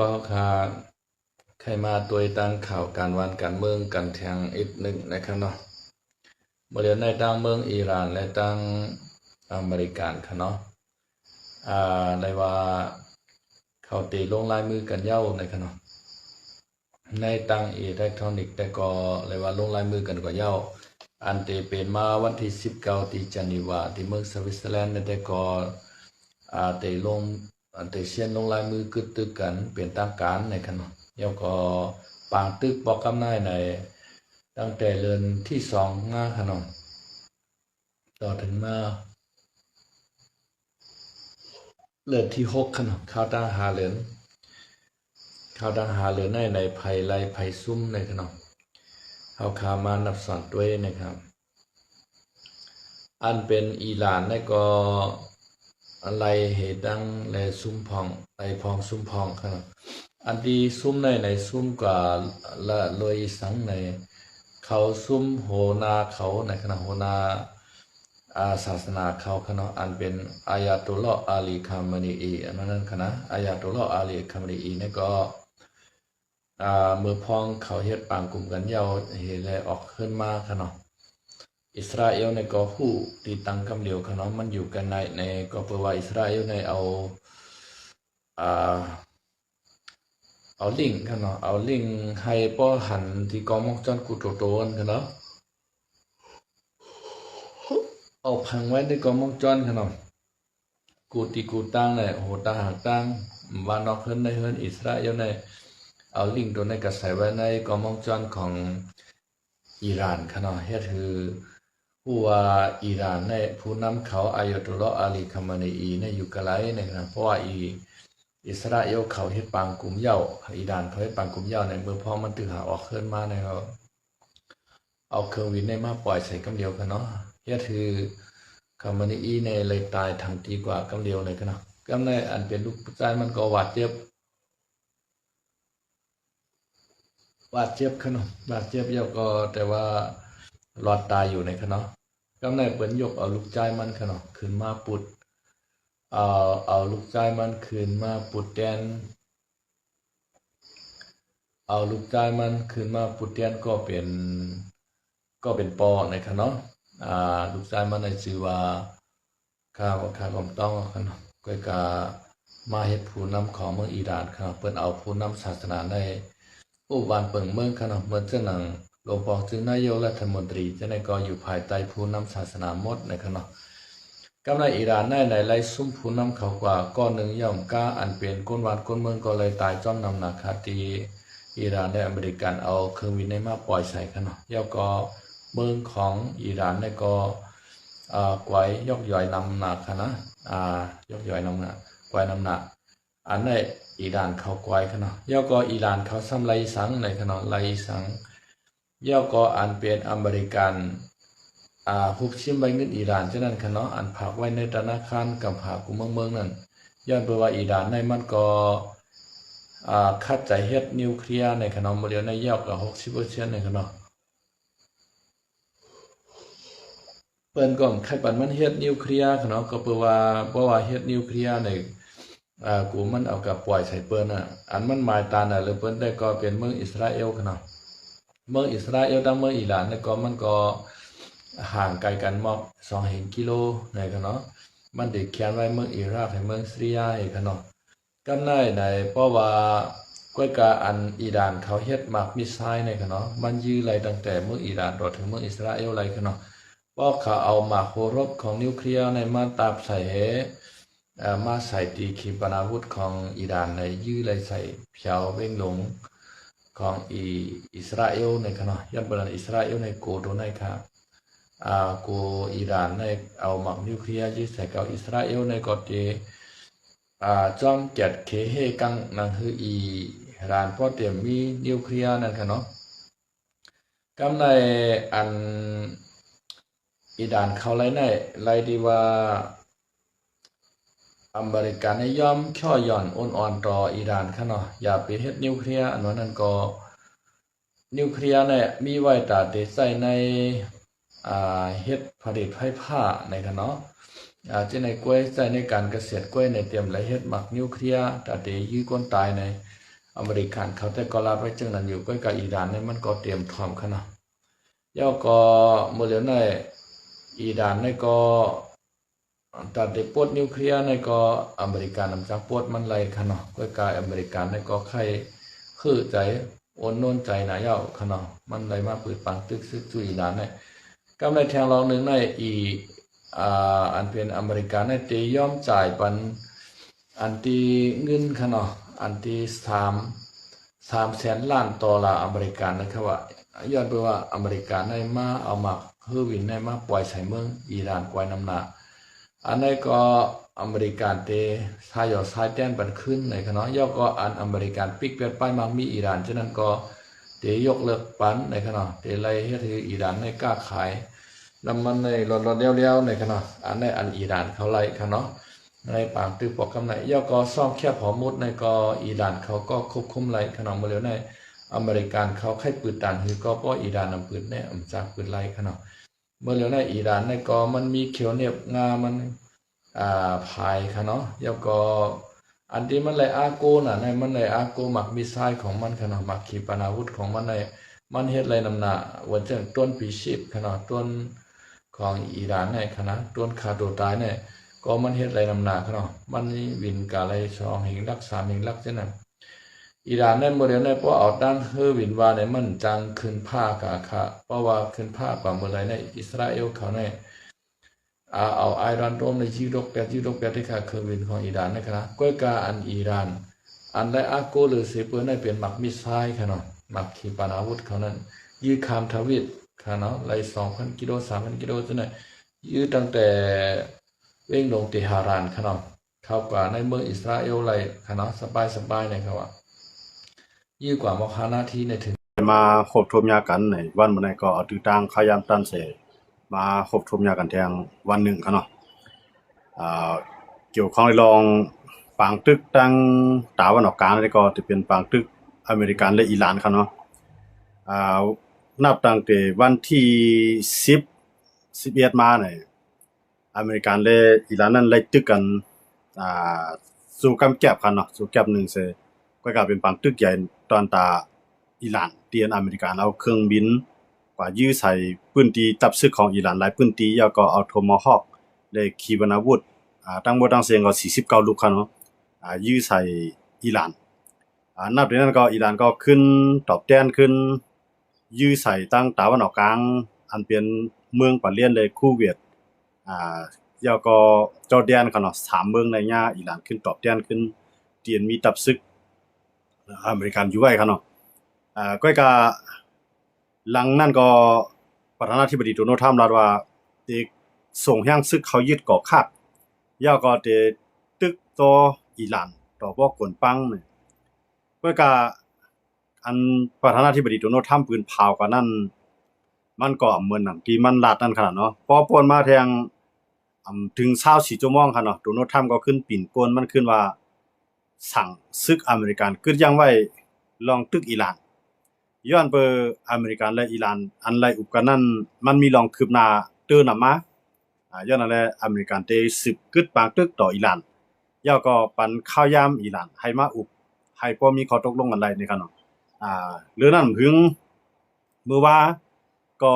ก็ใครมาตัวตั้งข่าวการวันการเมืองกันแทงอีกหนึ่งนะครับเนาะบริเวณในตั้งเมืองอิหร่านและตั้งอเมริกันค่ะเนาะได้ว่าเขาตีลงลายมือกันเย้านะครับเนาะในตั้งอิเล็กทรอนิกส์แต่ก็เลยว่าลงลายมือกันกว่าเย้าอันเตเป็นมาวันที่19ที่เจนีวาที่เมืองสวิตเซอร์แลนด์แต่ก็เตลงเตเชียนลงลายมือกึดตึกกันเป็นทางการในขณะแล้วก็ปางตึกบอกกำนายในตั้งแต่เดือนที่2มาขนมต่อถึงมาเดือนที่6ขนมข้าวตั้งหาเหรียญในภัยไล่ภัยซุ่มในขนมเขาขามานับสอนด้วยนะครับอันเป็นอิหร่านในก็อะไรเหตุดังและซุ่มพองไอพองซุ่มพองครับอันที่ซุ่มในซุ่มกว่าละลอยสังในเขาซุ่มโหนาเขาในขณะโหนาศาสนาเขาขณะอันเป็นอายาตุลลอฮ์อาลีคามานีอีอันนั้นขณะอายาตุลลอฮ์อาลีคามานีอีนี่ก็เมื่อพองเขาเฮ็ดปางกลุ่มกันยาวเฮเลยออกขึ้นมาขณะอิสราเอลในก็ผู้ตีตั้งคำเดียวขนมมันอยู่กันในก็เพื่อว่าอิสราเอลในเอาลิงขนมเอาลิงให้ป้อหันที่กองมกจอนกูโตนขนมเอาพังไว้ในกองมกจอนขนมกูตั้งในโหตาหักตั้งวานอกเฮินในเฮินอิสราเอลในเอาลิงตัวในกระใส่ไว้ในกองมกจอนของอิหร่านขนมเฮ็ดคือผู้ว่าอิหร่านในผู้นำเขาอายาตุลลอฮ์อาลีคามานีอีในอยู่ไกลนะครับเพราะว่าอิสราเอลเขาเฮ็ดปางกลุ่มเหย้าอิหร่านเขาเฮ็ดปางกลุ่มเหย้าในเมื่อพอมันตื่นหาออกขึ้นมาในเขาเอาเครื่องบินในมาปล่อยใส่กำเดียวกันเนาะเฮ็ดคือคามานีอีในเลยตายทันทีกว่ากำเดียวเลยกันเนาะกำในอันเป็นลูกชายมันก็หวาดเจ็บขนาดบาดเจ็บเยอะก็แต่ว่ารอดตายอยู่ในขนาดกำในเปิ้นยกเอาลูกชายมันขนาดขึ้นมาปุดเอาลูกชายมันขึ้นมาปุดแดนเอาลูกชายมันขึ้นมาปุดแดนก็เป็นปอในขนาดลูกชายมันในชื่อว่าข้าก็ต้องขนาดก็กะมาเฮ็ดผู้นำของเมืองอิหร่านครับเปิ้นเอาผู้นำศาสนาในอุบานเปิงเมืองขนมเมืองเจ้าหนังหลวงพ่อจึงนายกรัฐมนตรีจะในก็อยู่ภายใต้ผู้นำศาสนาหมดในขนมกำในอิหร่านในไล่ซุ่มผู้นำเขากว่าก้อนหนึ่งย่อมกล้าอันเป็นก้นวานก้นเมืองก็เลยตายจ้อมนำนาคาตีอิหร่านและอเมริกันเอาเครื่องบินในมาปล่อยใส่ขนมย่อก็เมืองของอิหร่านในก็ไว้ยกย่อยนำหนักนะยกย่อยนำหนักไว้นำหนักอันในอิหร่านเขาไว้ขนาดย่อก็อิหร่านเขาซ้ำไล่สังในขนาดไล่สังย่อก็อันเป็นอเมริกันหุบชิมใบเงินอิหร่านฉะนั้นขนาดอันผักไว้ในธนาคารกับผักกุเมืองนั้นย้อนไปว่าอิหร่านในมันก็คัดใจเฮ็ดนิวเคลียร์ในขนาดโมเดลในย่อก็60%ในขนาดเปิ้นก็ใครปันมันเฮ็ดนิวเคลียร์ขนาดก็เพราะว่าเฮ็ดนิวเคลียร์ในกูมันเอากับปล่อยใส่เปิ้นอันมันหมายตาหรือเปิ้นได้ก็เป็นเมืองอิสราเอลขนาดเมืองอิสราเอลดังเมืองอิหร่านแล้วก็มันก็ห่างไกลกันมาก2กิโลในขนาดมันได้เขียนไว้เมืองอิรักให้เมืองซีเรียให้ขนาดกำในเพราะว่าก้อยกาอันอิหร่านเขาเฮ็ดมักมิสไซล์ในขนาดมันยื้อไหลตั้งแต่เมืองอิหร่านรอถึงเมืองอิสราเอลไหลขนาดเพราะเขาเอาหมากโหรบของนิวเคลียร์ในมาตาบใส่มาใส่ตีขีปนาวุธของอิหร่านในยื้อเลยใส่เพียวเว้งหลงของอิสราเอลในขณะย้อนไปอิสราเอลในโกโดในครับโกอิหร่านในเอาหมักนิวเคลียร์ยื้อใส่กับอิสราเอลในกอดจอมเจ็ดเคเฮกังนังคืออิหร่านพอเตรียมมีนิวเคลียร์นั่นค่ะเนาะกำในอันอิหร่านเขาไล่ดีว่าอเมริกันยอมช่อย่อนอ่อนต่ออิหร่านค่ะเนาะอย่าไปเฮ็ดนิวเคลียร์อันนั้นก็นิวเคลียร์เนี่ยมีไว้ตาเตใส่ในเฮ็ดผลิตไฟฟ้าในค่ะเนาะจะในกล้วยใส่ในการเกษตรกล้วยในเตรียมและเฮ็ดหมักนิวเคลียร์ตาเตยื้อก้นตายใน อเมริกันเขาแต่ก็ลาดไว้จังนั้นอยู่ก็กับอิหร่านเนี่ยมันก็เตรียมพร้อมขนาดย่อก็เมื่อเร็วในอิหร่านในก็ตัดได้ปดนิวเคลียร์ในก็อเมริกันนำจากปดมันไหลขนาดก็กายอเมริกันในก็ใครคือใจโอนโน่นใจหนาเย้าขนาดมันไหลมาปืดปังตึกซึกจุอิหร่านเนี่ยก็ในแทงลองหนึ่งในอันเป็นอเมริกันในตีย่อมจ่ายปันอันที่เงินขนาดอันที่300,000 ล้านดอลลาร์อเมริกันนะครับว่าย้อนไปว่าอเมริกันในมาเอามาฮือวินในมาปล่อยใส่เมืองอิหร่านปล่อยน้ำหนาอันนี้ก็อเมริกันเตทายอดทายแต้นบันขึ้นในขณะย่อก็อันอเมริกันปิกเปียดป้ายมังมีอิหร่านฉะนั้นก็เตยกเลิกปันในขณะเตไล่ให้ถืออิหร่านในกล้าขายน้ำมันในรถเลี้ยวๆในขณะอันในอันอิหร่านเขาไล่ขณะในปางตึกปอกกำไหนย่อก็ซ่อมแคบหอมุดในก็อิหร่านเขาก็ควบคุมไล่ขณะเมื่อเร็วในอเมริกันเขาให้ปืนต่างหือก็เพราะอิหร่านนำปืนเนี่ยจากปืนไล่ขณะเมื่อเร็วในอิหร่านในก็มันมีเขียวเนียบงามันภายค่ะเนาะย่อก็อันที่มันเลยอาโกน่ะในมันเลยอาโกหมักมิสไซล์ของมันค่ะเนาะหมักขีปนาวุธของมันในมันเฮ็ดไรนำหน้าวันจังต้นปีชีพค่ะเนาะต้นของอิหร่านในค่ะนะต้นคาโดตายเนี่ยก็มันเฮ็ดไรนำหน้าค่ะเนาะมันวินกาไร2หิงลัก3หิงลักจังนั้นอิหร่านในเมื่อเดียวในเพราะเอาตั้งเฮอวินว่าในมันจังขึ้นผ้ากะค่ะเพราะว่าขึ้นผ้ากว่าเมื่อไรในอิสราเอลเขาในเอาไอรอนโดมในยูโรปที่ขาเคอร์วินของอิหร่านนะครับก้อยกาอันอิหร่านอันได้อากูหรือเสเปื้อนได้เป็นหมักมิสไซล์ค่ะเนาะหมักขีปนาวุธเขานั้นยืดคามทวิตค่ะเนาะไล่2,000 กิโล3,000 กิโลจนได้ยืดตั้งแต่เว้งลงเตหะรานค่ะเนาะเข้ากว่าในเมืองอิสราเอลไล่ค่ะเนาะสบายเนี่ยครับว่ายืดกว่ามอคานาทีในถึงมาคบทมยากันในวันมื้อนี้ก็เอาตื้อตางขยามตันเสมาคบทมยากันแทงวันหนึ่งค่ะเนาะเกี่ยวข้องในรองปางตึกตั้งตะวันออกกลางนี่ก็จะเป็นปางตึกอเมริกันและอิหร่านค่ะเนาะนับตั้งแต่วันที่10 11มาเนี่ยอเมริกันและอิหร่านนั้นไล่ตึกกันสู่กำแก็บค่ะเนาะสู่แก็บหนึ่งเสก็เป็นปางตึกใหญ่ตอนตาอิหร่านเตียนอเมริกันเอาเครื่องบินกว่ายื้อใส่พื้นที่ตับซึกของอิหร่านหลายพื้นที่แล้วก็เอาโทมาฮอคและขีปนาวุธตั้งหมดทั้งเสียงก็49ลูกค่ะเนาะยื้อใส่อิหร่านนับจากนั้นก็อิหร่านก็ขึ้นตอบแทนขึ้นยื้อใส่ตั้งตะวันออกกลางอันเป็นเมืองปะเลียนเลยคูเวตแล้วก็จอร์แดนค่ะเนาะ3เมืองในย่าอิหร่านขึ้นตอบแทนขึ้นเตียนมีตับซึกอเมริกันอยู่ไว้ค่ะเนาะก็หลังนั้นก็ประธานาธิบดีโดนัลด์ทรัมป์ลาดว่าได้ส่งแห่งศึกเขายึดเกาะคาดย่อก็ได้ตึกต่ออิหร่านต่อบ่กวนปังนี่ก็อันประธานาธิบดีโดนัลด์ทรัมป์ปืนเผากันนั้นมันก็เหมือนหนังที่มันลาดนั่นขนาดเนาะพอป่นมาแทงถึง24ชั่วโมงค่ะเนาะโดนัลด์ทรัมป์ก็ขึ้นปิ่นป่นมันขึ้นว่าสั่งศึกอเมริกันกึดยังไว้ลองตึกอิหร่านย้อนเปออเมริกันและอิหร่านอันไล่อุปกันนั้นมันมีลองคืบหน้าเตือนมาย้อนนั่นแหละอเมริกันได้ศึกกึดปางตึกต่ออิหร่านย่อก็ปันข้าวยามอิหร่านให้มาอุบให้พอมีข้อตกลงกันได้นี่ครับเนาะเรื่องนั้นถึงเมื่อว่าก็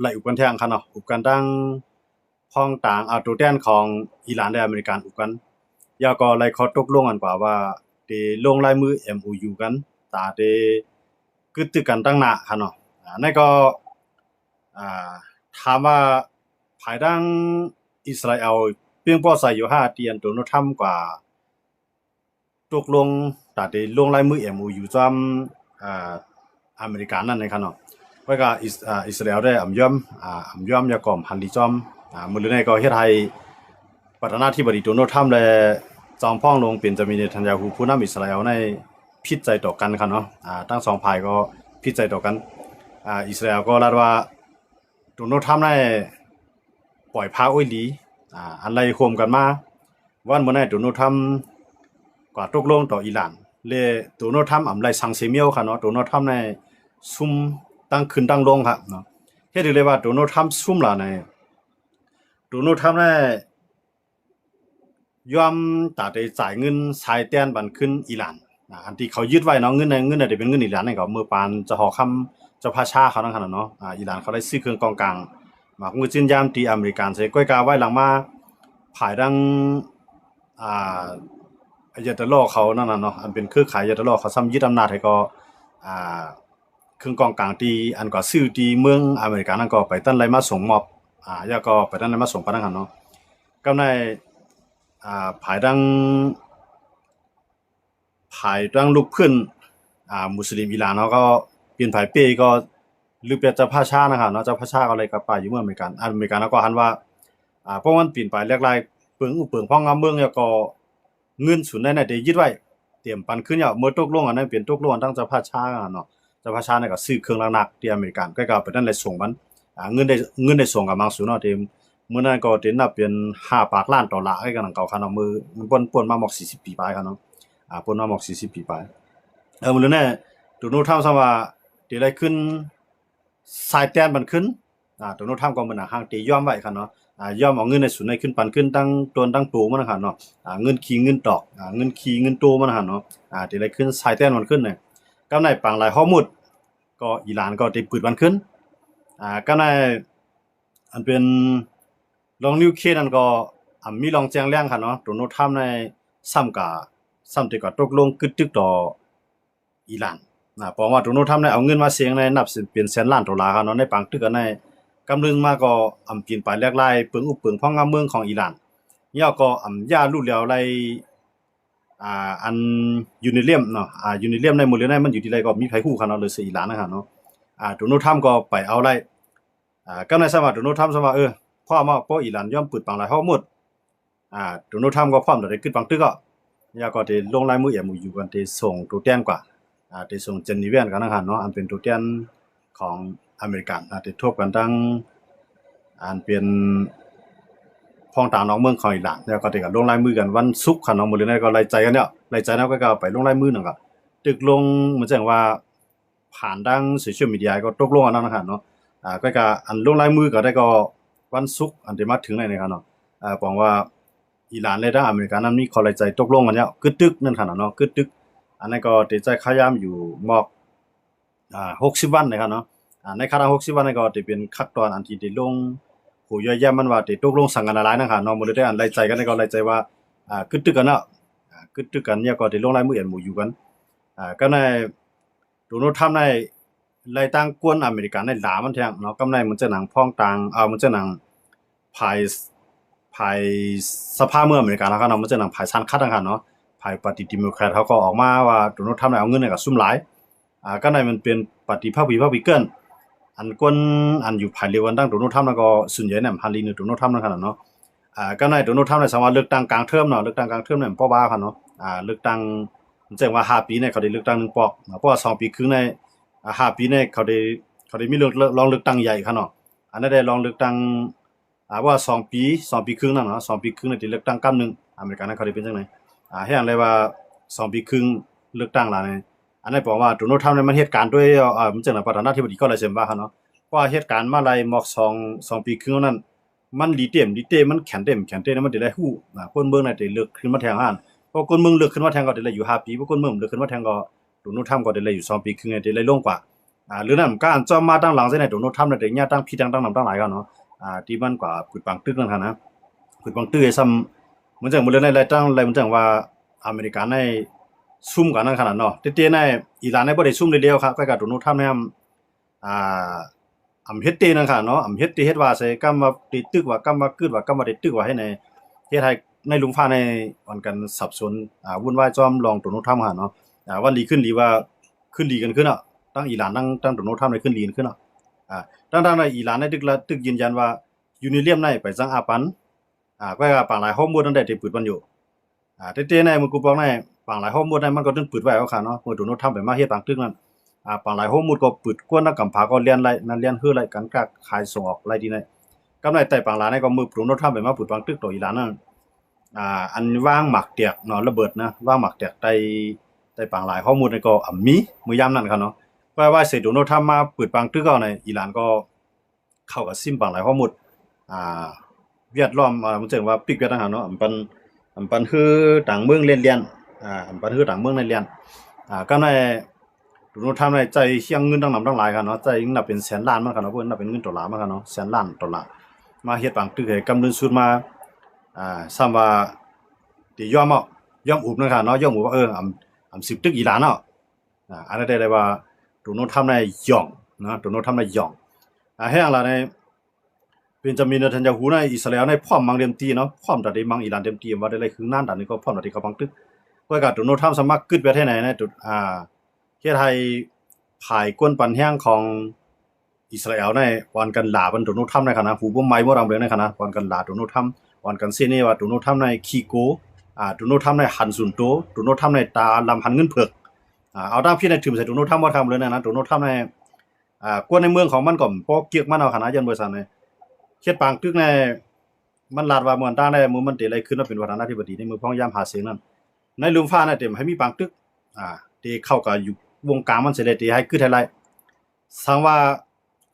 ไล่อุบกันแทงครับเนาะอุบกันตั้งพ้องต่างตัวแทนของอิหร่านและอเมริกันอุบกันย่อก็ไล่ข้อตกลงกันว่าได้ลงลายมือ MOU กันตาได้กึดตึกกันตั้งหน้าครับเนาะนั่นก็ถามว่าภายดังอิสราเอลเพียงพอใส่อยู่5เตียนโดนัลด์ทรัมป์กว่าตกลงตาได้ลงลายมือ MOU จอมอเมริกันนั่นนะครับเนาะก็อิสราเอลได้อำยอมยากอมหันดีจอมมื้อนี้ก็เฮ็ดให้ประธานาธิบดีโดนัลด์ทรัมป์และจอมพ่องลงเป็นจามินเนทันยาฮูผู้นำอิสราเอลในผิดใจต่อกันครับเนาะทั้งสองฝ่ายก็ผิดใจต่อกันอิสราเอลก็ลาดว่าโดนัลด์ทรัมป์ได้ปล่อยพาอ้อยหลีอันไรโฮมกันมาวันมื้อนี้โดนัลด์ทรัมป์ก็ตกลงต่ออิหร่านและโดนัลด์ทรัมป์อำไล่สังเสเมียวค่ะเนาะโดนัลด์ทรัมป์ได้ซุ่มตั้งขึ้นตั้งลงครับเนาะเฮ็ดได้ว่าโดนัลด์ทรัมป์ซุ่มล่ะในโดนัลด์ทรัมป์ได้ยอมตาได้จ่ายเงินสายแต้นบันขึ้นอิหร่าน อันที่เขายึดไว้เนาะเงินน่ะที่เป็นเงินอิหร่านนี่ก็มือปานจะหอคำจะพาชาเขานั่นคั่นน่ะเนาะอิหร่านเขาได้ซื้อเครื่องกองกลางมากมือจินยามที่อเมริกันใส่ก้อยกาไว้หลังมาภายดังอ่าอายาตะลอเขานั่นน่ะเนาะอันเป็นเครือข่ายอายาตะลอเขาซ้ำยึดอำนาจให้ก็อ่าเครื่องกองกลางที่อันก็ซื้อที่เมืองอเมริกันนั่นก็ไปตั้นไล่มาส่งมอบยาก็ไปตั้นไล่มาส่งปานนั้นหั่นเนาะก็ในภายดังลูกเพิ่นมุสลิมอิหร่านเขาก็เปลี่ยนภายเป้ก็หรือเปลี่ยนเจ้าพาชานะครับเนาะเจ้าพาชาก็เลยกลับไปอยู่เมืองอเมริกันเขาก็หันว่าเพราะมันเปลี่ยนไปแลกหลายเปิงเปิงพ้องงามเมืองแล้วก็เงินสุนได้ได้ยึดไว้เตรียมปันขึ้นแล้วเมื่อตกลงอันนั้นเปลี่ยนตกลงตั้งเจ้าพาชาเนาะเจ้าพาชาเนี่ยก็ซื้อเครื่องหนักๆที่อเมริกันก็ไปนั่นเลยส่งมันเงินได้ส่งกับมังสุเนาะที่มื้อนั้นก็ได้นับเป็น5 ปากล้านดอลลาร์ให้กันเขาคันเอามือมันป่นมาหมอก40ปีไปครับเนาะป่นมาหมอก40ปีไปมื้อนั้นโดนัลด์ทรัมป์ซะว่าที่ได้ขึ้นสายแตนมันขึ้นโดนัลด์ทรัมป์ก็มันห่างตียอมไว้ครับเนาะยอมเอาเงินในสุนในขึ้นปันขึ้นตั้งตนตั้งโตมันนะครับเนาะเงินขี้เงินตอกเงินขี้เงินโตมันนะครับเนาะที่ได้ขึ้นสายแตนมันขึ้นเนี่ยกำในปังหลายฮอร์มุดก็อิหร่านก็ได้ปืนมันขึ้นกำในอันเป็นลองนิวเคลียร์นั่นก็มีลองแจ้งแรงครับเนาะโดนัลด์ทรัมป์ในซ้ำที่ก็ตกลงกึดตึกต่ออิหร่านเพราะว่าโดนัลด์ทรัมป์ได้เอาเงินมาเสียงในนับเป็นแสนล้านดอลลาร์ครับเนาะในปังตึกกันในกำลึงมาก็กินไปแลกหลายเปิงอุเปิงพ้องงามเมืองของอิหร่านยาก็ย่ารู้แล้วไลอันยูนิเลียมเนาะยูนิเลียมในหมู่เรือนมันอยู่ที่ไรก็มีไผฮู้ครับเนาะเลยสิอิหร่านนะครับเนาะโดนัลด์ทรัมป์ก็ไปเอาไล่ก็ในสมัยโดนัลด์ทรัมป์ว่าพ่อมาเพราะอิหร่านย่อมปืดปังหลายเฮาหมดโดนัลด์ทรัมป์ก็พร้อมได้ขึ้นปังตึกก็ยาก็ได้ลงลายมือMOUกันที่ส่งตัวแทนกว่าที่ส่งเจนีเวียนกันนะครับเนาะอันเป็นตัวแทนของอเมริกันที่ทบกันทั้งอันเป็นพ้องต่างน้องเมืองของอิหร่านแล้วก็ได้ก็ลงลายมือกันวันศุกร์ค่ะเนาะมื้อนี้ก็ไล่ใจกันเนี่ยไล่ใจแล้วก็ไปลงลายมือนั่นก็ตึกลงเหมือนจังว่าผ่านทางโซเชียลมีเดียก็ตกลงกันแล้วนะครับเนาะก็อันลงลายมือก็ได้ก็วันศุกร์อันที่มาถึงนี่ครับเนาะบอกว่าอิหร่านและทางอเมริกันนั้นมีข้อไล่ใจตกลงกันแล้วกึดตึกนั่นค่ะเนาะกึดตึกอันนั้นก็ได้ใจพยายามอยู่มอก60 วันนะครับเนาะในคณะ60 วันนี่ก็จะเป็นขั้นตอนอันที่ได้ลงโหย่อยแย่มันว่าได้ตกลงสั่งกันหลายนะครับเนาะมื้อนี้ได้อันไล่ใจกันก็ไล่ใจว่ากึดตึกกันเนาะกึดตึกกันเนี่ยก็ได้ลงลายมือMOUกันก็ในโดนัลด์ทรัมป์ในไล่ตั้งกวนอเมริกันในหลามันแท้เนาะกำในมันจะหนังพ้องต่างมันจะหนังภายสภาเมืองอเมริกันนะครับเนาะมันจะหนังภายสันคัดนะครับเนาะภายปฏิเดโมแครตเขาก็ออกมาว่าโดนัลด์ทรัมป์เอาเงินให้กับซุ่มหลายก็ในมันเป็นปฏิภาควิเกินอันกวนอันอยู่ภายเรียกว่าตั้งโดนัลด์ทรัมป์แล้วก็ส่วนใหญ่เนี่ยฮันลีนโดนัลด์ทรัมป์นะครับเนาะก็ในโดนัลด์ทรัมป์เนี่ยสามารถเลือกตั้งกลางเทอมเนาะเลือกตั้งกลางเทอมเนี่ยเพราะว่าครับเนาะเลือกตั้งมันแจ้งว่า5 ปีเนี่ยเขาได้เลือกตั้ง1ปอกเพราะว่า2 ปีครึ่งใน5 ปีเนี่ยเขาได้มีลองเลือกตั้งใหญ่ครับเนาะอันนั้นได้ลองเลือกตั้งว่า2 ปีครึ่งนั่นเนาะ2 ปีครึ่งเนี่ยได้เลือกตั้งกำนึงอเมริกันนั้นเขาได้เป็นจังได๋ให้อันเลยว่า2 ปีครึ่งเลือกตั้งล่ะเนี่ยอันนั้นบอกว่าโดนัลด์ทรัมป์เนี่ยมันเหตุการณ์ด้วยมันจังได๋ประธานาธิบดีก็เลยเซ็นว่าครับเนาะว่าเหตุการณ์มาไล่มอก2 ปีครึ่งนั้นมันดีเต็มมันแข็งเต็มมันได้ฮู้คนเมืองน่ะได้เลือกขึ้นมาแทนอันเพราะคนเมืองเลือกขึ้นมาแทนก็ได้อยู่5 ปีเพราะคนเมืองเลือกขึ้นมาแทนก็โดนัลด์ทรัมป์ก็ได้อยู่2 ปีครึ่งได้ลงกว่าหรือนั้นการจอมมาตั้งหลังใส่ในโดนัลด์ทรัมป์น่ะได้ญาตั้งพี่ตั้งนำตั้งหลายกันเนาะที่มันกว่าปึดปังตึกนั่นค่ะนะปึดปังตึกไอ้ซ้ำเหมือนจังมื้อนั้นไล่ตั้งไล่เหมือนจังว่าอเมริกันในซุ่มกันนั่นขนาดเนาะเต้ๆในอิหร่านในบ่ได้ซุ่มเดียวครับก็โดนัลด์ทรัมป์เนี่ยเฮ็ดเตนั่นค่ะเนาะเฮ็ดว่าใส่กำว่าติดตึกว่ากำว่ากึดว่ากำว่าได้ตึกว่าให้ในเฮ็ดให้ในลุงฟ้าในวันกันสับสนวุ่นวายจอมลองโดนัลด์ทรัมป์ค่ะเนาะวันดีขึ้นดีว่าขึ้นดีกันขึ้นเนาะตั้งอิหร่านตั้งโดนัลด์ทรัมป์ได้ขึ้นดีขึ้นเนาะตั้งในอิหร่านในตึกยืนยันว่ายูนิเลียมในไปจังอาปันก็ปางหลายข้อมูลนั้นได้ปืดมันอยู่เต้ๆในมันกูบอกในปางหลายข้อมูลนั้นมันก็ตึ้งปืดไว้เอาค่ะเนาะเมื่อโดนัลด์ทรัมป์ไปมาเฮ็ดปางตึกนั้นปางหลายข้อมูลก็ปืดกวนนักกำพาก็เรียนไรนั่นเรียนฮื้อไรกันกขายส่งออกไรดีในกำไรใต้ปางหลายในก็มือโดนัลด์ทรัมป์ไปมาปืดปางตึกตัวอิหร่านนั้นอันว่างหมักเตียกเนาะระเบิดนะว่างหมักเตียกใต้ปางหลายข้อมูลในก็มีมื้อยามนั้นค่ะเนาะว่าเสร็จโดนัลด์ทรัมป์มาปืดปางตึกเอาในอิหร่านก็เข้ากับซิมปางหลายข้อมูลเวียดล้อมมันจังว่าปิกเวียดนามเนาะอันปันคือต่างเมืองเรียน บันฮือต่างเมืองในเรียนก็ในดูโนทำในใจเชียงเงินตั้งนำตั้งหลายกันเนาะใจนับเป็นแสนล้านมันกันเนาะเพิ่นนับเป็นเงินดอลลาร์มันกันเนาะแสนล้านดอลลาร์มาเฮ็ดบางตึกให้กำเนิดสุดมาซ้ำว่าที่ยอมอุบนะครับเนาะยอมอุบว่าสิบตึกอีหลานเนาะอันนั้นได้เลยว่าดูโนทำในหย่องนะดูโนทำในหย่องให้อะไรในเป็นจามินเนทันยาฮูในอิสราเอลในพร้อมมังเต็มทีเนาะพร้อมตัดได้มังอีหลานเต็มทีว่าได้เลยคือนั่นตัดนี้ก็พร้อมตัดที่เขาบังตึกก็ก็ดูโนทำสามารถกึดไปที่ไหนในจุดเฮ็ดให้ภายกวนปันแห้งของอิสราเอลในวันกันหลาบันดูโนทำในขณะผู้บ่ไม้บ่รำเลยในขณะวันกันหลาดูโนทำวันกันเซเนว่าดูโนทำในขี้โกดูโนทำในหันสุนโตดูโนทำในตาลำหันเงินเผือกเอาด้านพี่ในถึงใส่ดูโนทำบ่ทำเลยนะดูโนทำในกวนในเมืองของมันก็พอเกียกมันเอาขณะยันบริษัทในเฮ็ดปางตึกในมันลาดว่าเมืองต่างได้มือมันเตอะไรขึ้นว่าเป็นประธานาธิบดีในมือพ้องยามหาเสียงนั้นในลุมฟ้าน่ะเต็มให้มีปางตึกที่เข้ากับอยู่วงการมันสิได้ที่ให้ขึ้นให้ไรสังว่า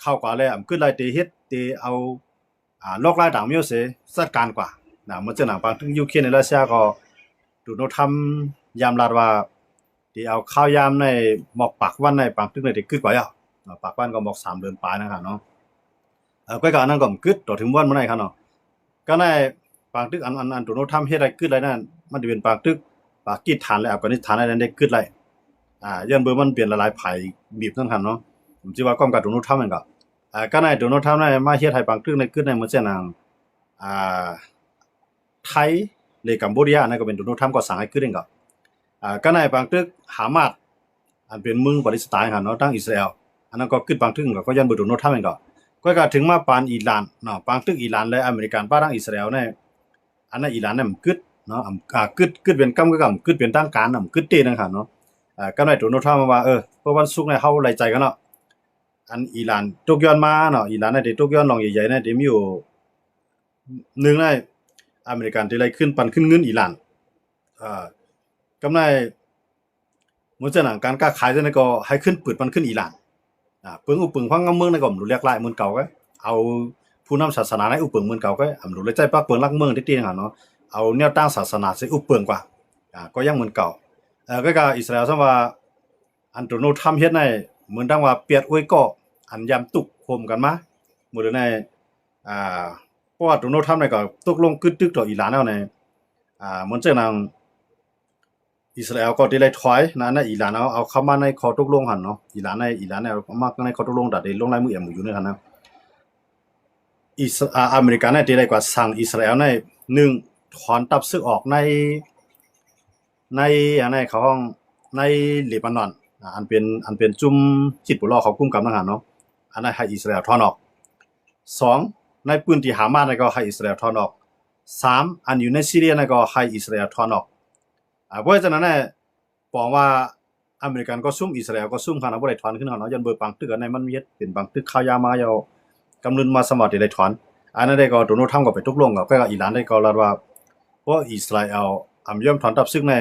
เข้ากับแล้วขึ้นไรที่เฮ็ดที่เอาโลกรายต่างมีเสจัดการกว่ามันจะหนังปางตึกยูเครนในรัสเซียก็ดูโนทำยามลาดว่าที่เอาข้าวยามในหมอกปากวันในปางตึกในที่ขึ้นกว่าปากวันก็หมอก3เดือนปลายนะครับเนาะก็อันนั้นก็กึดต่อถึงวันมื้อไหนครับเนาะก็ในปางตึกอันดูโนทำเฮ็ดได้กึดไรนั่นมันจะเป็นปางตึกปากีสถานและอัฟกานิสถานได้กึดไรย้อนเบอร์มันเปลี่ยนหลายๆไผบีบนั่นครับเนาะผมสิว่าก้อมกับโดนัลด์ทรัมป์นั่นก็ในโดนัลด์ทรัมป์ในมาเฮ็ดให้ปางตึกในกึดในมื้อเช่นไทยหรือกัมพูชานั่นก็เป็นโดนัลด์ทรัมป์ก็สั่งให้กึดเองก็ในปางตึกฮามาสอันเป็นเมืองปาเลสไตน์ครับเนาะทั้งอิสราเอลอันนั้นก็กึดปางตึกก็ย้อนเบอร์โดนัลด์ทรัมป์เองก็ถึงมาปานอิหร่านเนาะปางตึกอิหร่านและอเมริกันป้าทั้งอิสราเอลในอันนั้นอิหร่านเนี่ยมันกึดเนาะกึดเป็นกำกึดเป็นทางการกึดเตนะครับเนาะก็ได้โดนัลด์ทรัมป์ว่าเพราะวันศุกร์เนี่ยเฮาไล่ใจกันเนาะอันอิหร่านตกย้อนมาเนาะอิหร่านเนี่ยตกย้อนลองใหญ่ๆเนี่ยที่มีอยู่นึงในอเมริกันที่ไล่ขึ้นปันขึ้นเงินอิหร่านกำไรมื้อจังหนังการค้าขายจังได๋ก็ให้ขึ้นปืดปันขึ้นอิหร่านปึงอุปึงพังเมืองในก็รู้เรียกหลายมื้อเก่าก็เอาผู้นำศาสนาในอุปึงมื้อเก่าก็รู้เลยใจปักเปิงลักเมืองที่ๆเนาะเอาแนวตั้งศาสนาใส่อุปึงกว่าก็ยังมื้อเก่าก็อิสราเอลซั่นว่าอันโดนัลด์ทรัมป์เฮ็ดในเหมือนดังว่าเปียดอวยก็อันยามตุกโฮมกันมามื้อในเพราะว่าโดนัลด์ทรัมป์นี่ก็ตกลงกึดตึกต่ออิหร่านแล้วในเหมือนจังนั้นอิสราเอลก็ได้ถอยนะอิหร่านเอาเข้ามาในข้อตกลงหั่นเนาะอิหร่านเอามาในข้อตกลงได้ลงลายมือMOUอยู่ในหั่นนะอเมริกันเนี่ยได้กว่าสั่งอิสราเอลใน1ถอนทัพศึกออกในอันไหนเขาห้องในเลบานอนอันเป็นจุ่มจิตบุรอเขากุมกับทหารเนาะอันนั้นให้อิสราเอลถอนออก2ในปืนที่ฮามาสก็ให้อิสราเอลถอนออก3อันอยู่ในซีเรียก็ให้อิสราเอลถอนออกเพราะฉะนั้นเนี่ยบอกว่าอเมริกันก็ซุ่มอิสราเอลก็ซุ่มคั่นน่ะบ่ได้ถอนขึ้นเนาะยันเบอร์ปังตึกอันไหนมันเฮ็ดเป็นปังตึกข้าวยามายาวกำลังมาสมัครได้ถอนอันนั้นได้ก็โดนัลด์ทรัมป์ก็ไปตกลงกับอิหร่านได้ก็ลาว่าเพราะอิสราเอลยอมถอนทัพศึกใน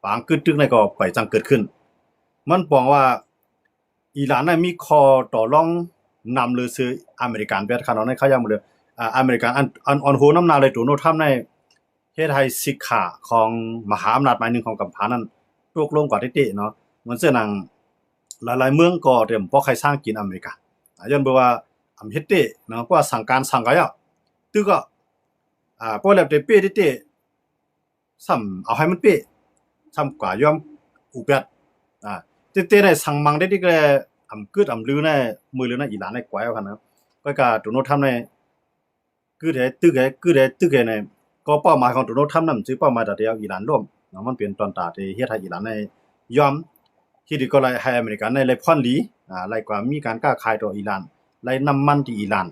ปางกึดตึกในก็ไปจังเกิดขึ้นมันบอกว่าอิหร่านน่ะมีข้อต่อรองนำหรือซื้ออเมริกันแบบคั่นเนาะในข้าวยามหมดเลยอเมริกันอันโหนำหน้าเลยโดนัลด์ทรัมป์ในเฮ็ดให้สิกขาของมหาอำนาจหมายหนึ่งของกัมพูชานั้นตกลงกว่าเตะๆเนาะเหมือนเสื้อหนังหลายๆเมืองก็เตรียมบ่ใครสร้างกินอเมริกาย้อนบ่ว่าเฮ็ดเตะเนาะเพราะว่าสั่งการสั่งก็ตึกก็พอแล้วเตะเป้เตะซ้ำเอาให้มันเป้ซ้ำกว่ายอมอุปัดเตะๆในสั่งมังได้ก็กึดลือในมือลือในอิหร่านในกว่าเอาคั่นนะก็โดนัลด์ทรัมป์ในกึดให้ตึกให้ในก็เป้าหมายของโดนัลด์ทรัมป์นั้นคือเป้าหมายที่เอาอิหร่านร่วมเนาะมันเป็นตอนตาที่เฮ็ดให้อิหร่านในยอมที่ดีก็ไล่ให้อเมริกันในไล่ผ่อนหลีไล่กว่ามีการค้าขายต่ออิหร่านไล่น้ำมันที่อิหร่าน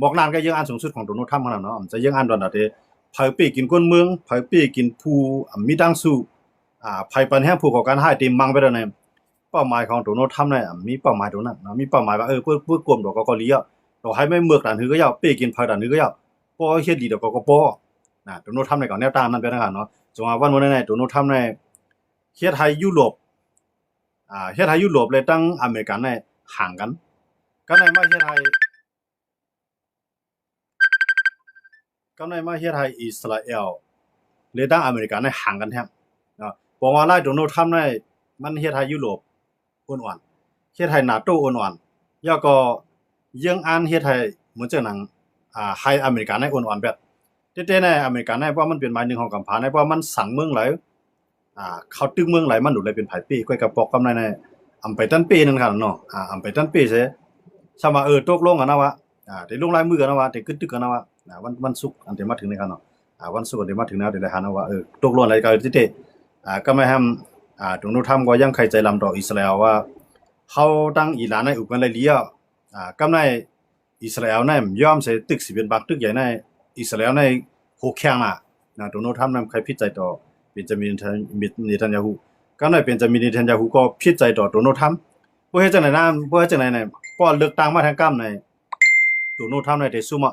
บอกนานก็ยังอันสูงสุดของโดนัลด์ทรัมป์นั่นเนาะจะยังอันตอนที่ไผเป้กินก้นเมืองไผเป้กินผู้มีดังสู้ไผปันแห่งผู้ก่อการร้ายที่มังไปแล้วเนี่ยเป้าหมายของโดนัลด์ทรัมป์เนี่ยมีเป้าหมายตรงนั้นเนาะมีเป้าหมายว่าเพื่อกลุ่มดอกกอลีต่อให้ไม่เมือกด่านหือก็เป้กินไผด่านหือก็พอเฮ็ดดีดอกกปโดนัลด์ทรัมป์เนี่ยก็แนวตามนั้นไปนะครับเนาะจงว่าวันนั้นโดนัลด์ทรัมป์เนี่ยเฮ็ดให้ยุโรปเลยตั้งอเมริกันเนี่ยห่างกันก็ในมาเฮ็ดให้อิสราเอลเลยตั้งอเมริกันเนี่ยห่างกันแท้ บอกว่าไล่โดนัลด์ทรัมป์ได้มันเฮ็ดให้ยุโรปอ่อนๆเฮ็ดให้ NATO อ่อนๆแล้วก็ยังอันเฮ็ดให้เหมือนจังหนังให้อเมริกาได้อ่อนๆแบบแต่ๆในอเมริกาได้เพราะมันเป็นหมายหนึ่งของกัมพาได้เพราะมันสั่งเมืองหลายเขาตึกเมืองหลายมันดูเลยเป็นไผปี้ก้อยกับปอกกำไรในอำไปตันปีนั่นครับเนาะอำไปตันปีเสสมาตกลงกันนะว่าได้ลงลายมือกันนะว่าได้กึดตึกกันนะว่าวันศุกร์อันที่มาถึงนี่ครับเนาะวันศุกร์อันที่มาถึงแล้วได้หานะว่าตกลงอะไรกันติก็ไม่ให้โดนัลด์ทรัมป์ก็ยังใครใจลำต่ออิสราเอลว่าเขาตั้งอิหร่านในอุกันเลยเลี้ยวกำในอิสราเอลในยอมเสตึกสิเป็นบักตึกใหญ่ในอิสราเอลในโหแข็งโดนัลด์ทรัมป์นั้นใครพิจารณาต่อเป็นจามินเนทันยาฮูกำในเป็นจามินเนทันยาฮูก็พิจารณาต่อโดนัลด์ทรัมป์บ่เฮ็ดจังได๋นะบ่เฮ็ดจังได๋เนี่ยพอเลือกตั้งมาทางกำในโดนัลด์ทรัมป์ได้ซุ่ม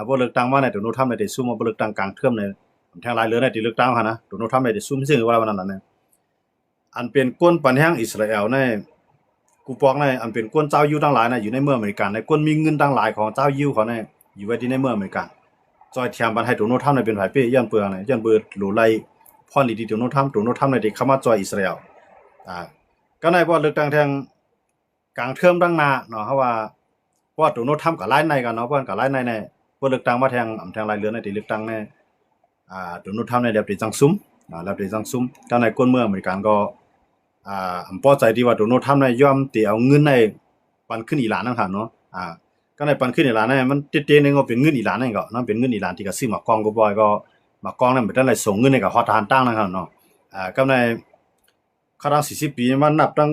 บ่เลือกตั้งมาในโดนัลด์ทรัมป์ได้ซุ่มบ่เลือกตั้งกลางเทอมในทางหลายเหลือในที่เลือกตั้งหั่นนะโดนัลด์ทรัมป์ได้ซุ่มซึ่งว่าวันนั้นน่ะอันเป็นก้นปัญหาอิสราเอลในกูบอกในอันเป็นก้นเจ้ายิวทั้งหลายนะอยู่ในเมืองอเมริกันในก้นมีเงินทั้งหลายของเจ้ายิวเขาเนี่ยอยู่ไว้ที่ในเมืองอเมริกันจอยเทียมบันให้โดนัลด์ทรัมป์เป็นไผเป้ย้อนเปลืองย้อนเบิดหลูไลพรดีๆโดนัลด์ทรัมป์ในที่เข้ามาจอยอิสราเอลก็ในบ่เลือกตั้งทางกลางเทอมดังหน้าเนาะเพราะว่าโดนัลด์ทรัมป์ก็หลายในกันเนาะเพิ่นก็หลายในบ่เลือกตั้งมาทางหลายเหลือในที่เลือกตั้งในโดนัลด์ทรัมป์ในเรียบได้จังซุ่มแล้วได้จังซุ่มก็ในก้นเมืองอเมริกันก็พอใจที่ว่าโดนัลด์ทรัมป์ยอมที่เอาเงินในปันขึ้นอิหร่านนั่นค่ะเนาะก็ในปันขึ้นอิหร่านเนี่ยมันเต๊ๆนึงก็เป็นเงินอิหร่านนั่นก็เนาะเป็นเงินอิหร่านที่ก็ซื้อมากองก็บ่อยก็มากองนั้นบ่ทันได้ส่งเงินให้กับฮอดทหารต่างนั่นค่ะเนาะก็ในคราว40ปีมันนับตั้ง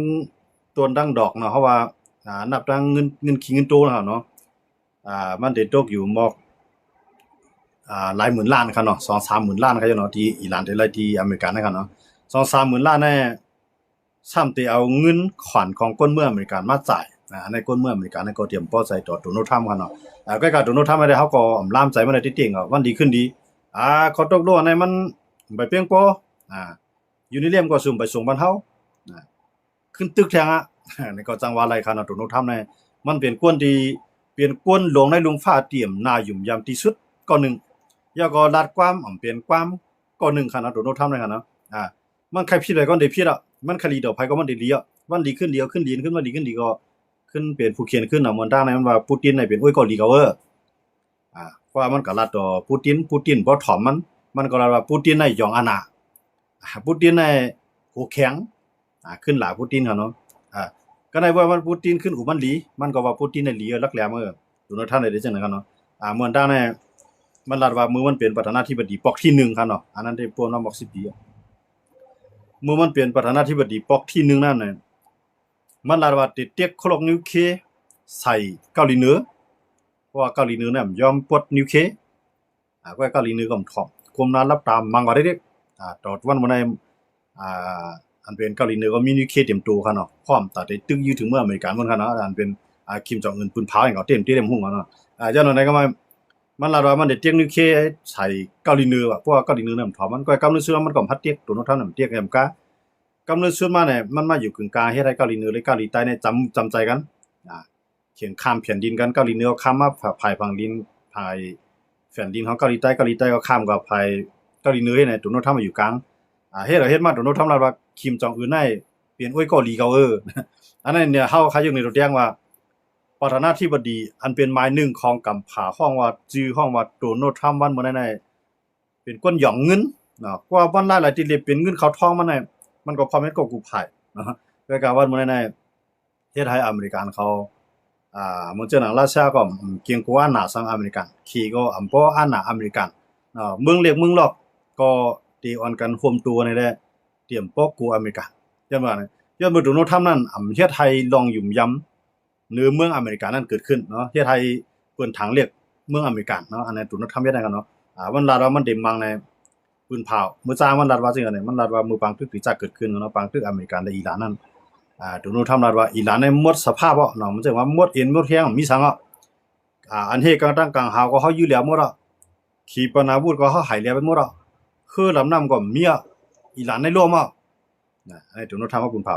ต้นตั้งดอกเนาะเพราะว่านับตั้งเงินขี้เงินโตนะครับเนาะมันได้ตกอยู่มอกหลายหมื่นล้านครับเนาะ 2-3 หมื่นล้านครับเนาะที่อิหร่านได้ที่อเมริกานะครับเนาะ 2-3 หมื่นล้านแน่ซ้ำที่เอาเงินขวัญของก้นเมืองอเมริกันมาจ่ายในก้นเมืองอเมริกันก็เตรียมพอใจต่อโดนัลด์ทรัมป์ครับเนาะก็โดนัลด์ทรัมป์ได้เฮาก็ล่ามใจมาได้ติ่งวันดีขึ้นดีเขาตกลงในมันไปเพียงพอยูนิเลียมก็ซุ่มไปส่งบ้านเฮาขึ้นตึกแทงนี่ก็จังว่าอะไรครับเนาะโดนัลด์ทรัมป์เนี่ยมันเป็นก้นที่เป็นก้นหลวงในลุงฟ้าเตรียมน่ายุ่มยามที่สุดก็นึงแล้วก็รัดความเป็นความก็นึงครับเนาะโดนัลด์ทรัมป์เนี่ยครับเนาะมันใครผิดไปก็ได้ผิดมันคลีดอกไผก็มันได้ดีวันดีขึ้นเดียวขึ้นดีขึ้นวันดีขึ้นดีก็ขึ้นเป็นผู้เขียนขึ้นมันด้านในมันว่าปูตินนี่เป็นโอ้ยก็ลีกาเพราะว่ามันก็รัดต่อปูตินบ่ถ่อมมันก็รัดว่าปูตินนี่ยองอานาปูตินนี่หูแข็งขึ้นหลาปูตินเขาเนาะก็ได้ว่ามันปูตินขึ้นอุมันหลีมันก็ว่าปูตินนี่หลีลักแหลมดูเนาะท่านได้จังนั้นครับเนาะเหมือนด้านในมันรัดว่ามือมันเป็นประธานาธิบดีปอกที่1ครับเนาะอันนั้นได้ปวนมาบอก10ปีเมื่อมันเปลี่ยนประธานาธิบดีปอกที่1นั่นน่ะมันลาว่าติดเตียกคลอกนิวเคลียร์ใส่เกาหลีเหนือเพราะว่าเกาหลีเหนือเนี่ยยอมปลดนิวเคลียร์ก็เกาหลีเหนือก็ถอมกุมนั้นรับตามมังว่าได้ตอดวันในอันเป็นเกาหลีเหนือก็มีนิวเคลียร์เต็มตัวครับเนาะพร้อมตัดได้ตึกอยู่ถึงเมื่ออเมริกันมันครับเนาะอันเป็นคิมจองอึนปืนพาให้เขาเต็มหุ่งเนาะจังนั้นก็มันลาว่ามันได้เตียกนิวเคลียร์ใส่เกาหลีเหนือเพราะว่าเกาหลีเหนือเนี่ยถอมมันก็กำลังซื้อมันก็พัดเตียกตัวโน้นท่านเตียกแฮมกากำเนิดส่วนมาเนี่ยมันมาอยู่กึ่งกลางเฮ็ดให้เกาหลีเหนือและเกาหลีใต้เนี่ยจำใจกันเขียนข้ามแผ่นดินกันเกาหลีเหนือข้ามมาภายฝั่งดินภายแผ่นดินของเกาหลีใต้ก็ข้ามกับภายเกาหลีเหนือเนี่ยโดนัลด์ทรัมป์มาอยู่กลางเฮ็ดมาโดนัลด์ทรัมป์ว่าคิมจองอึนได้เปลี่ยนโอ้ยเกาหลีเกาอันนั้นเนี่ยเฮาอยู่ในตัวแจ้งว่าประธานาธิบดีอันเป็นหมาย1ของกัมผาห้องว่าชื่อห้องว่าโดนัลด์ทรัมป์วันมื้อนั้นเป็นก้นหย่องเงินกว่าวันหลายๆที่เป็นเงินเขาทองมันก็ความเห็นก็กูภายด้วยการว่ามื้อนั้นเฮ็ดให้อเมริกันเขามันเจอหนังราชาก็เกียงกว่าหน้าสังอเมริกันขี่ก็อำป้ออันหน้าอเมริกันเมืองเล็กเมืองลอกก็ตีออนกันรวมตัวนี่แหละเตรียมป้อกูอเมริกันจังว่าย้อนบ่โดนัลด์ทรัมป์นั้นเฮ็ดให้ลองยุ่มยำเนื้อเมืองอเมริกันนั้นเกิดขึ้นเนาะเฮ็ดให้เปิ้นทางเรียกเมืองอเมริกันเนาะอันนั้นโดนัลด์ทรัมป์เฮ็ดได้กันเนาะมันลาว่ามันเต็มมังในปืนเผามื้อจ้างมันรัดว่าจังได๋มันรัดว่ามือปังทึกที่จะเกิดขึ้นเนาะปังทึกอเมริกันและอิหร่านนั้นโดนัลด์ทรัมป์รัดว่าอิหร่านเนี่ยหมดสภาพเนาะมันจังว่าหมดเอ็นหมดแฮงมีสังอันเฮกตั้งกลางหาวก็เฮาอยู่แล้วหมดขีปนาวุธก็เฮาหายแล้วไปหมดคือลำน้ำก็มีอิหร่านในรวมให้โดนัลด์ทรัมป์ว่าปืนเผา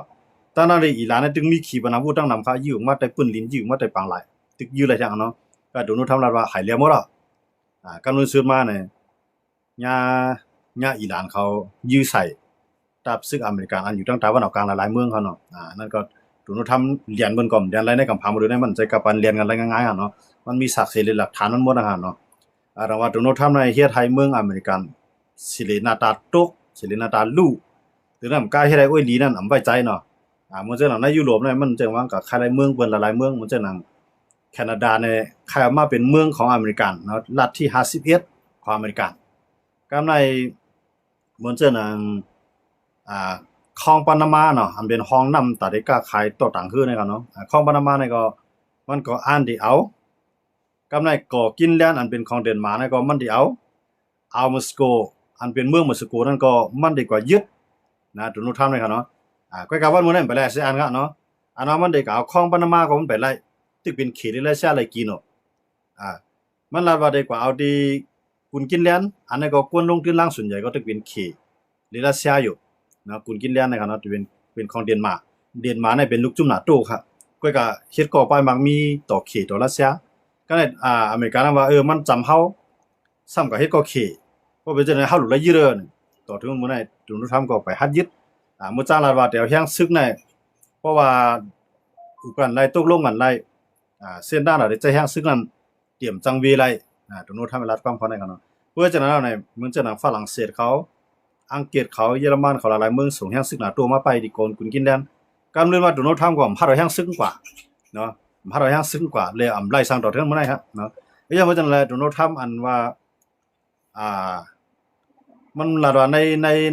ตอนนั้นอิหร่านเนี่ยจึงมีขีปนาวุธตั้งนำค่าอยู่มาแต่ปืนลิ้นอยู่มาแต่ปังหลายตึกอยู่หลายจังเนาะก็โดนัลด์ทรัมป์รัดว่าหายแล้วหมดกำลังซื้อมาเนี่ยญาอิหร่านเขายื้อใส่ ตาบซึกอเมริกันอันอยู่ตั้งตะวันออกกลางหลายๆเมืองเขาเนาะนั่นก็โดนัลด์ทรัมป์เรียนเบิ่นก่อมเรียนอะไรในกำพังบ่ดูได้มันใจกับปันเรียนกันอะไรง่ายๆเนาะมันมีศักดิ์ศรีหลักฐานมันหมดอะเนาะระว่าโดนัลด์ทรัมป์ในเฮ็ดให้เมืองอเมริกันสิเลนาตาตกสิเลนาตาลู่ถึงนำกาเฮ็ดให้โอ้ยลีนั่นอำไว้ใจเนาะมันจังในยุโรปเนี่ยมันจังว่าก็หลายเมืองเปิ้นหลายๆเมืองมันจังนั้นแคนาดาเนี่ยขายมาเป็นเมืองของอเมริกันเนาะรัฐที่51ของอเมริกันกำในเหมือนจังนั้นคลองปานามาเนาะอันเป็นห้องนำตาได้กล้าขายต่อต่างคือในกันเนาะคลองปานามาเนี่ยก็มันก็อ่านที่เอากำในก็กินแลนด์อันเป็นของเดนมาร์กเนี่ยก็มันที่เอามอสโกอันเป็นเมืองมอสโกนั่นก็มันดีกว่ายึดนะโดนัลด์ทรัมป์เนี่ยเนาะก็กะว่ามื้อนั้นไปแล้วสิอันก็เนาะอันนั้นมันได้ก็เอาคลองปานามาก็มันไปไล่ที่เป็นเขตที่ไล่เสียไล่กินเนาะมันลาดว่าได้กว่าเอาที่คุณกินแลนด์อันนั้นก็กวนลงที่ล่างส่วนใหญ่ก็ต้องเป็นเขตหรือรัสเซียอยู่นะคุณกินแลนด์นะครับเนาะที่เป็นของเดนมาร์กเนี่ยเป็นลูกจุ่มหน้าโตครับก็ก็เฮ็ดก่อไปมักมีต่อเขตต่อรัสเซียก็เลยอเมริกันว่ามันจำเฮาซ้ำกับเฮ็ดก่อเขตเพราะเป็นจังได๋เฮาหลุดละยืเด้อต่อถึงมื้อนั้นโดนัลด์ทรัมป์ก็ไปฮัดยึดมื้อจ้างลาดว่าแต่แฮงซึกในเพราะว่าอุกรันไล่ตกลงกันไล่เส้นด้านได้ใจแฮงซึกนั้นเตรียมจังเวไล่โดนัลด์ทรัมป์รัฐความเขาในกันเนาะเพื่อจะนั้นแล้วในเหมือนจังนั้นฝรั่งเศสเขาอังกฤษเขาเยอรมันเขาหลายๆเมืองส่งแฮงซึกหน้าตัวมาไปที่โกนคุณกินแดนกำเนิดว่าโดนัลด์ทรัมป์ก็พาเราแฮงซึกกว่าเนาะพาเราแฮงซึกกว่าเลยไล่สร้างต่อเทืองมื้อนั้นครับเนาะอย่างว่าจังได๋โดนัลด์ทรัมป์อันว่ามันลาดว่า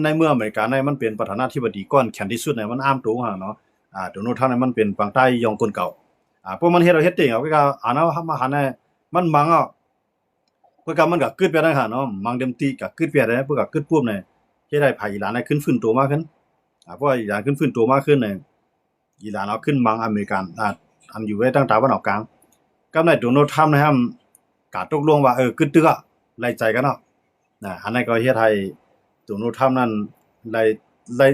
ในเมืองอเมริกาในมันเป็นประธานาธิบดีก่อนแข็งที่สุดเนี่ยมันอ้ามตัวเนาะโดนัลด์ทรัมป์เนี่ยมันเป็นฝั่งใต้ยองคนเก่าพวกมันเฮ็ดเราเฮ็ดเองก็อันนั้นมาหันเนี่ยมันมังเพื่อมันก็กึดไปได้เนาะมังเต็มที่ก็กึดไปได้เพื่อก็กึดปุ๊บเนี่ยเฮ็ดให้ภาคอีหลานได้ขึ้นฟื้นตัวมากขึ้นเพราะว่าอีหลานขึ้นฟื้นตัวมากขึ้นเนี่ยอีหลานเอาขึ้นมังอเมริกันอันอยู่ไว้ตั้งตะวันออกกลางก็ได้โดนัลด์ทรัมป์นะครับก็ตกลงว่ากึดตึกไล่ใจกันเนาะอันนั้นก็เฮ็ดให้โดนัลด์ทรัมป์นั้นไล่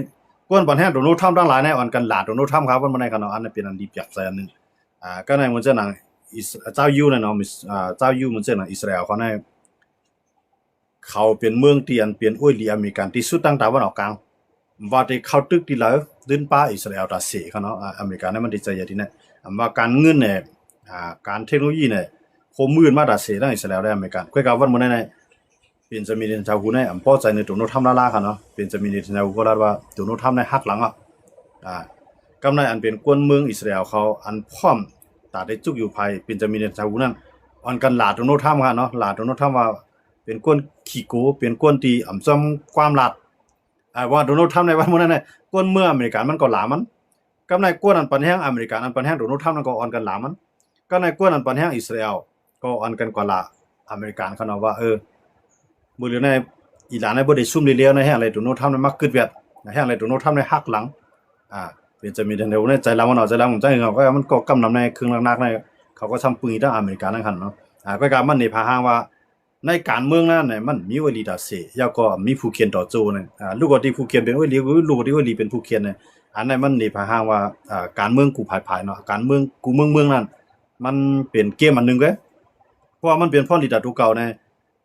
กวนปัญหาโดนัลด์ทรัมป์ทั้งหลายในอ่อนกันหลาโดนัลด์ทรัมป์ครับมันในกันเนาะอันนั้นเป็นอันดีเปรียบใจอันนึงก็ในมันจะหนังเจ้าอยู่เนาะเจ้าอยู่มันจะหนังอิสราเอลเขาในเขาเป็นเมืองที่อันเป็นอ้วยลีอเมริกันที่สุดตั้งตะวันออกกลางว่าที่เขาตึกที่แล้วดินป่าอิสราเอลตาเสเขาเนาะอเมริกันนั้นมันดีใจอย่างที่นั่นว่าการเงินเนี่ยการเทคโนโลยีเนี่ยโคมืดมาตาเสทั้งอิสราเอลและอเมริกันก็ว่ามันในเป็นจะมีเนทาฮูในอำพอใจในโดนัลด์ทรัมป์ลาๆค่ะเนาะเป็นจะมีเนทาฮูก็ลาว่าโดนัลด์ทรัมป์ในหักหลังกำในอันเป็นกวนเมืองอิสราเอลเขาอันพร้อมตาได้จุกอยู่ภายเป็นจะมีเนทาฮูนั้นอันกันหลาโดนัลด์ทรัมป์ค่ะเนาะหลาโดนัลด์ทรัมป์ว่าเป็นกวนขี้โกเป็นกวนที่อำจอมความลัดว่าโดนัลด์ทรัมป์ในวันมื้อนั้นน่ะกวนเมืองอเมริกันมันก็หลามันกำในกวนอันปันแห้งอเมริกันอันปันแห้งโดนัลด์ทรัมป์นั้นก็อ่อนกันหลามันก็ในกวนอันปันแห้งอิสราเอลก็อ่อนกันกว่าละอเมริกันเขาเนาะว่ามื้อเหลือในอีหลานในบ่ได้ซุ่มเลี้ยวในแห่งอะไรโดนัลด์ทรัมป์ในมักกึดแวดในแห่งอะไรโดนัลด์ทรัมป์ในหักหลังเป็นจะมีเดี๋ยวในใจเรามันเนาะใจเราผมใจเขาก็มันก็กำนำในครึ่งนักๆในเขาก็ทำปืนทั้งอเมริกันนั่นคั่นเนาะก็การมันในพาหางว่าในการเมืองนั้นน่ะมันมีวลีดาเสยาวก็มีผู้เขียนต่อโจเนี่ยลูกที่ผู้เขียนเป็นลีลูกที่ลีเป็นผู้เขียนเนี่ยอันนั้นมันในพาหางว่าการเมืองกูภายๆเนาะการเมืองกูเมืองนั้นมันเป็นเกมอันนึงเด้เพราะว่ามันเป็นพรลีดาตัวเก่าเนี่ย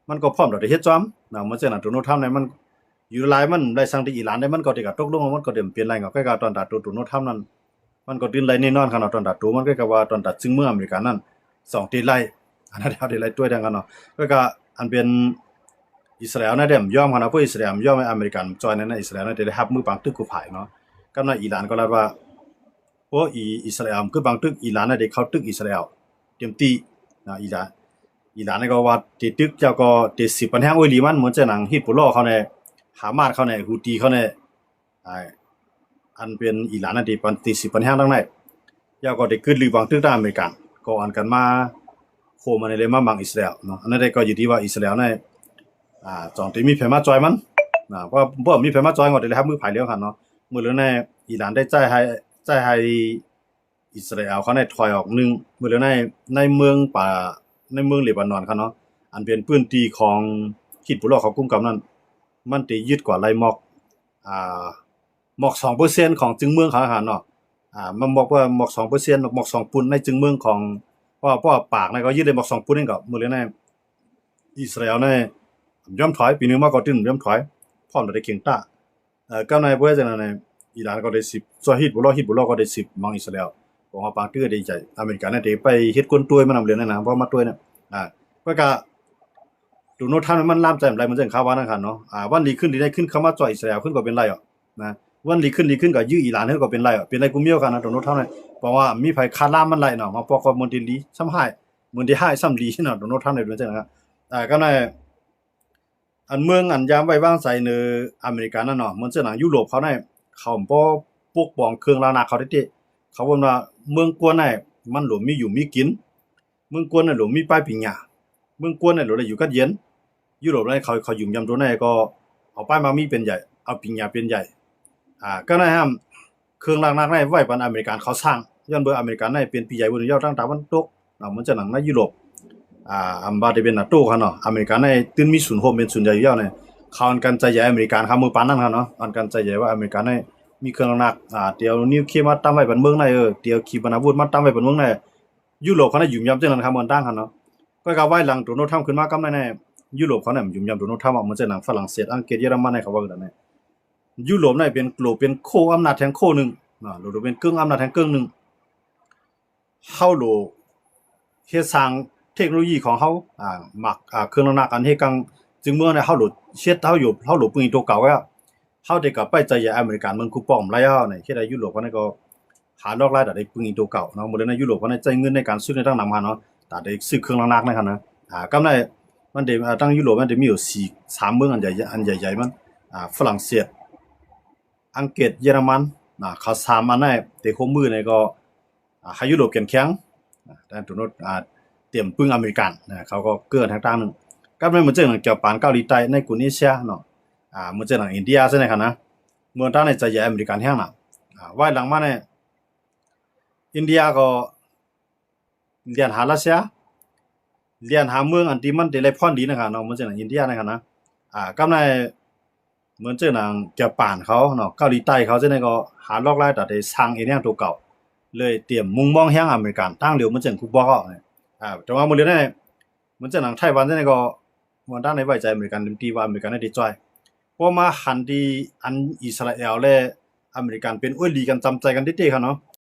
มันก็พร้อมได้เฮ็ดจ้อมนะมันจังนั้นโดนัลด์ทรัมป์เนี่ยมันอยู่หลายมันได้สั่งที่อิหร่านได้มันก็ได้ก็ตกลงมันก็เดิมเปลี่ยนอะไรก็ตอนตัดโดนัลด์ทรัมป์นั้นมันก็ดิ้นไล่แน่นอนคั่นเนาะตอนตัดตัวมันก็ว่าตอนตัดซึ่งเมืองอเมริกันนั้น2ตีไล่อันนั้นเอาได้ไล่ด้วยดังกันเนาะก็อันเป็นอิสราเอลนะเด้ยอมคั่นเนาะพวกอิสราเอลยอมให้อเมริกันจอยในอิสราเอลได้รับมือปังตึกกูภายเนาะกับในอิหร่านก็ลาว่าโอ้อิสราเอลคือบางตึกอิหร่านได้เข้าตึกอิสราเอลเต็มที่นะอิหร่านนี่ก็ว่าที่ตึกเจ้าก็ที่10ปันแฮงโอ้ยลีมันเหมือนจะหนังฮิซบุลลอฮ์เขาเนี่ยฮามาสเขาเนี่ยฮูตีเขาเนี่ยอันเป็นอิหร่านนั่นที่ปันที่10ปันแฮงทั้งนั้นยาก็ได้ขึ้นลีบางตึกทางอเมริกันก็อันกันมาโคมาในเลยมาบังอิสราเอลเนาะอันนั้นได้ก็อยู่ที่ว่าอิสราเอลเนี่ยจองที่มีไผมาจอยมันเพราะบ่มีไผมาจอยก็ได้รับมือภายเลี้ยวคั่นเนาะมื้อเหลือในอิหร่านได้จ่ายให้อิสราเอลเขาได้ถอยออกนึงมื้อเหลือในเมืองในเมืองเลบานอนคั่นเนาะอันเป็นพื้นที่ของฮิซบุลลอฮ์เขากุมกำนั้นมันได้ยึดกว่าไล่หมอก2% ของจึงเมืองเขาหั่นเนาะมันบอกว่าหมอก 2% หมอก2ปุ่นในจึงเมืองของเพราะปากนะก็ยึดได้หมอก2ปุ่นนึงก็มื้อเหลือในอิสราเอลเนี่ยยอมถอยปีนึงมาก็ตึ้งยอมถอยพร้อมได้เคียงตา ก็ในบ่จังนั้นเนี่ยอิหร่านก็ได้10ซอฮิตบุรอก็ได้10มังอิสราเอลเพราะว่าปางตื้อได้ใจอเมริกันน่ะได้ไปเฮ็ดกวนตัวยมานำเรียนนั่นน่ะเพราะมาตัวยเนี่ยก็ดูโนท่านมันล่ามใจอะไรมันจังข่าวว่านั่นคั่นเนาะวันดีขึ้นดีได้ขึ้นเข้ามาจ่อยอิสราเอลขึ้นก็เป็นไรอ่ะนะวันดีขึ้นก็ยื้ออิหร่านเฮาก็เป็นไรอ่ะเป็นไรกูเมียวกันนะดูโนท่านเนี่ยเพราะว่ามีไผคาล่ามมันไรเนาะมาปอกก็มันดีลีซ้ำหายมันดีหายซ้ำดีเนาะดูโนท่านเนี่ยเป็นจังนะครับก็ในอันเมืองอันยามไว้วางใจในอเมริกานั่นเนาะมันจะหนังยุโรปเขาเนี่ยเขาบ่ปกป้องเครื่องรานาเขาได้เขาบอกว่าเมืองกวนเนี่ยมันหลวมีอยู่มีกินเมืองกวนน่ะหลวมีป้ายปิญญาเมืองกวนน่ะหลวได้อยู่กับเย็นยุโรปเนี่ยเขายุ่มยำตัวเนี่ยก็เอาป้ายมามีเป็นใหญ่เอาปิญญาเป็นใหญ่ก็นะฮะเครื่องรางนักเนี่ยไว้ปันอเมริกันเขาสร้างย้อนเบอร์อเมริกันเนี่ยเป็นปีใหญ่บนยอดตั้งตะวันตกเนาะมันจะหนังในยุโรปอันบาได้เป็นนาโต้คั่นเนาะอเมริกันเนี่ยตื่นมีศูนย์โฮมเป็นศูนย์ใหญ่อยู่แล้วเนี่ยเขาอันกันใจใหญ่อเมริกันเขามือปานนั้นคั่นเนาะอันกันใจใหญ่ว่าอเมริกันเนี่ยมีเครื่องรางนักเดี๋ยวนิวเคลียร์มาตั้งไว้บนเมืองในเดี๋ยวขีปนาวุธมาตั้งไว้บนเมืองในยุโรปเขาเนี่ยยุ่มยำจังนั้นครับมันตั้งคั่นเนาะก็ไว้หลังโดนัลด์ทรัมป์ขึ้นมากำในยุโรปเขาเนี่ยยุ่มยำโดนัลด์ทรัมป์มันจะหนังฝรั่งเศสอังกฤษเยอรมันเนี่ยเขาว่ากันเนี่ยยุโรปเนี่ยเป็นโกลเป็นโคอำนาจแห่งโคนึงหรือเป็นกึ่งอำนาจแห่งกึ่งนึงเฮาโลเฮ็ดสร้างเทคโนโลยีของเฮามักเครื่องนักอันเฮ็ดกังจึงเมื่อเนี่ยเฮาโลเฮ็ดเฮาโลปืนตัวเก่าแล้วเฮาได้กลับไปใจอเมริกันมันคูป้อมหลายเฮาเนี่ยเฮ็ดให้ยุโรปเขาเนี่ยก็หาลอกหลายได้ปืนตัวเก่าเนาะบ่ได้ในยุโรปเขาเนี่ยใจเงินในการซื้อในทางนำมาเนาะแต่ได้ซื้อเครื่องนักนะครับนะกำไรมันได้ตั้งยุโรปมันได้มีอยู่3เมืองอันใหญ่ๆมันฝรั่งเศสอังกฤษเยอรมันเขา3อันนั้นแต่โคมือเนี่ยก็ให้ยุโรปเข้มแข็งแต่ตัวโน้ตเตรียมปืนอเมริกันเขาก็เกื้อทางนึงก็มันเหมือนเจ้าหนังเกี่ยวปานเกาหลีใต้ในกุนเอเชียเนาะเหมือนเจ้าหนังอินเดียใช่ไหมครับนะเมืองตั้งในใจใหญ่อเมริกันแห้งน่ะไว้หลังมาเนี่ยอินเดียก็เรียนหารัสเซียเรียนหาเมืองอันที่มันได้รับพรดีนะครับเนาะเหมือนเจ้าหนังอินเดียนะครับนะก็ในเหมือนเจ้าหนังเกี่ยวปานเขาเนาะเกาหลีใต้เขาจะได้ก็หาลอกไล่แต่ได้สร้างเองอย่างตัวเก่าเลยเตรียมมุ่งมองแห่งอเมริกันตั้งเร็วมันจังคุบ่เนี่ยแต่ว่ามื้อนี้เนี่ยมันจะหนังไต้หวันเนี่ยก็มันด้านในไว้ใจอเมริกันตีว่าอเมริกันได้จ่อยเพราะมาหันที่อันอิสราเอลและอเมริกันเป็นอ้วยลีกันจำใจกันเด้ๆครับเนาะ